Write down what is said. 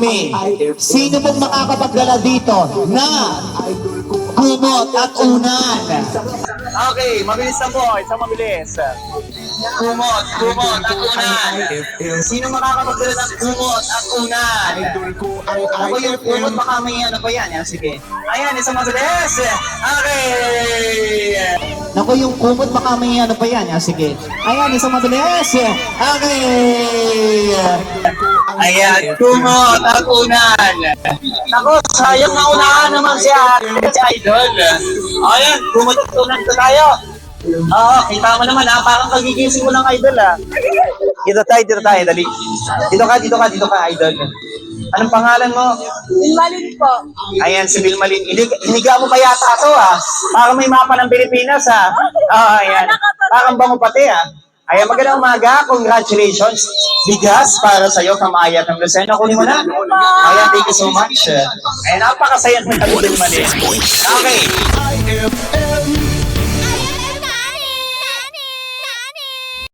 me. Sino mong makakapagdala dito na kumot at unan? Okay, mabilis lang po. Isang mabilis. Kumot at unan. Sino makakapagdala ng kumot at unan? Ako yung kumot, baka may ano pa yan. Yan, sige. Ayan, isang mabilis. Okay. Naku, yung kumot baka may ano pa yan. Sige. Ayan, isang mabilis. Okay. Ayan, kumot at unan. Naku, sayang na unahan naman si Idol. Ayan, kumot at unan ko tayo. Oo, kita mo naman ha, parang kagigising mo lang, Idol ha. Dito tayo, dali. Dito ka, Idol. Anong pangalan mo? Bilmalin po. Ayan, si Bilmalin. Iniga mo pa yata ito ha. Parang may mapa ng Pilipinas ha. Ayan. Parang bango pati ha. Ayan, magandang umaga. Congratulations. Bigas para sa'yo, kamaya ng Lucena. Kunin mo na. Ayan, thank you so much. Ayan, napakasaya ng Bilmalin. Okay.